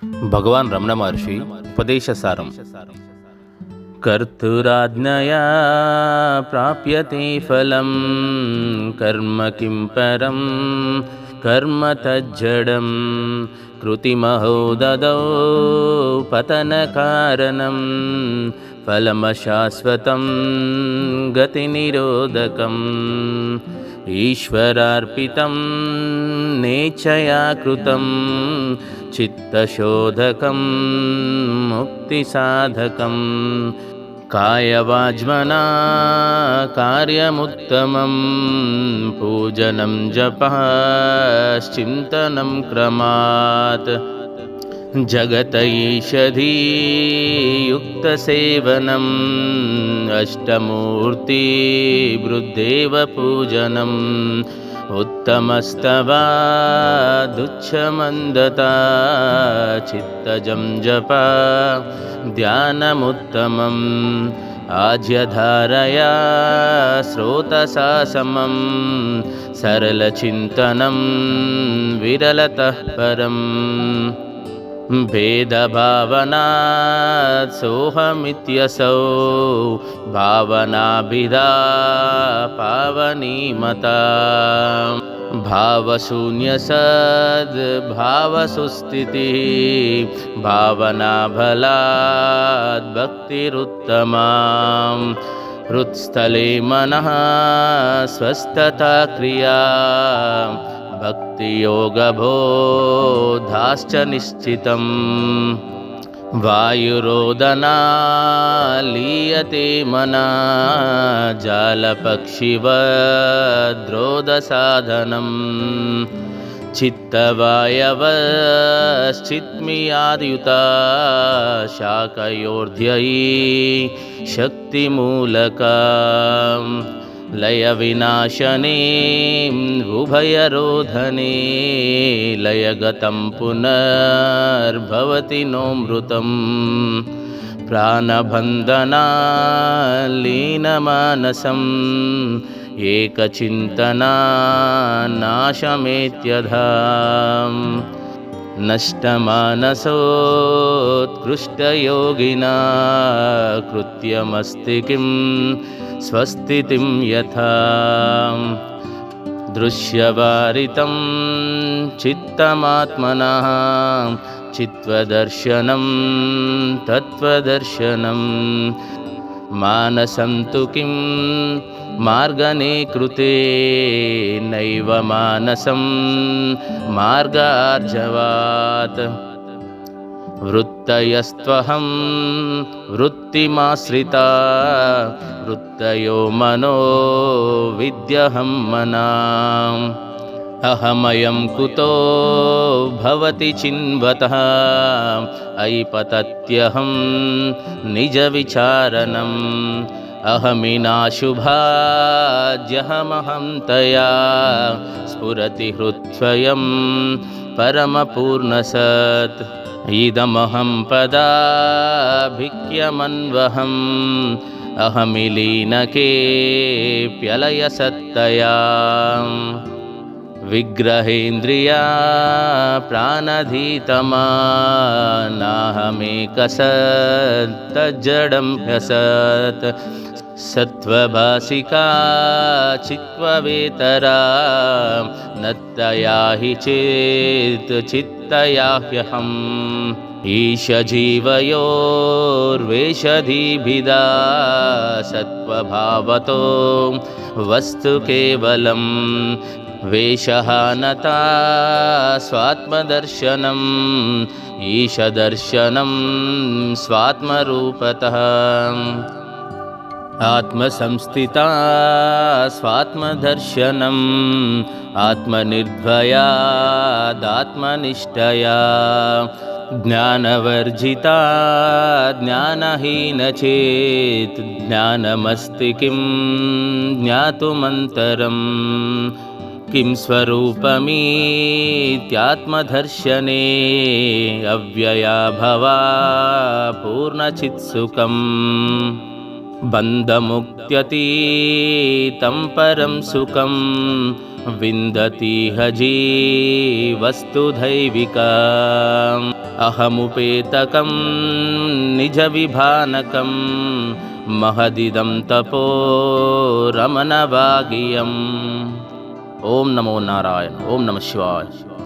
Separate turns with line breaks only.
भगवान रमण महर्षि उपदेशसारं कर्तुराज्ञया प्राप्यते फलं कर्म किं परं कर्म तज्जडं कृतिमहो ददौ पतनकारणं फलमशाश्वतं गतिनिरोधकम् ईश्वरार्पितं नेच्छया कृतं चित्तशोधकं मुक्तिसाधकं कायवाज्मना कार्यमुत्तमं पूजनं जपश्चिन्तनं क्रमात् जगत ईषधीयुक्तसेवनम् अष्टमूर्तिवृद्देव पूजनम् उत्तमस्तवादुच्छमन्दता चित्तजं जपा ध्यानमुत्तमम् आज्यधारया स्रोतसा समं सरलचिन्तनं विरलतः परम् भेदभावनात् सोऽहमित्यसौ भावनाभिधा पावनीमता भावशून्यसद्भावसुस्थितिः भावनाबलात् भक्तिरुत्तमा हृत्स्थले मनः स्वस्थता क्रिया भक्तियोगबोधाश्च निश्चितम् वायुरोदनालीयते मना जालपक्षिवद्रोदसाधनम् चित्तवायवश्चित्मियाद्युता शाकयोर्ध्ययी शक्तिमूलका लयविनाशने उभयरोधने लयगतं पुनर्भवति नोऽमृतं प्राणबन्धनालीनमानसम् एकचिन्तनानाशमेत्यधा नष्टमानसोत्कृष्टयोगिना कृत्यमस्ति किं स्वस्तितिं यथा दृश्यवारितं चित्तमात्मनः चित्वदर्शनं तत्त्वदर्शनं मानसं तु किं मार्गने कृते नैव मानसं मार्गार्जवात् वृत्तयस्त्वहं वृत्तिमाश्रिता वृत्तयो मनो विद्यहं मनाम् अहमयं कुतो भवति चिन्वतः ऐपतत्यहं निजविचारणम् अहमिनाशुभाज्यहमहं तया स्फुरति हृत्स्वयं परमपूर्णसत् इदमहं पदाभिक्यमन्वहम् अहमिलीनकेऽप्यलयसत्तया विग्रहेन्द्रिया प्राणधीतमा नाहमेकसत्तज्जडं ह्यसत् सत्त्वभासिका चित्त्ववेतरा नत्तया हि चेत् चित्तया ह्यहम् ईशजीवयोर्वेषधीभिदा सत्त्वभावतो वस्तु केवलम् वेषहानता स्वात्मदर्शनम् ईशदर्शनं स्वात्मरूपतः आत्मसंस्थिता स्वात्मदर्शनम् आत्मनिर्भयादात्मनिष्ठया ज्ञानवर्जिता ज्ञानहीनचेत् ज्ञानमस्ति किं ज्ञातुमन्तरम् किं स्वरूपमित्यात्मदर्शने अव्यया भवा पूर्णचित्सुखम् बन्धमुक्त्यतीतं परं सुखं विन्दति ह जीवस्तु दैविका अहमुपेतकं निजविभानकं महदिदं तपो रमणभागियम्। ओम नमो नारायण। ओम नमः शिवाय।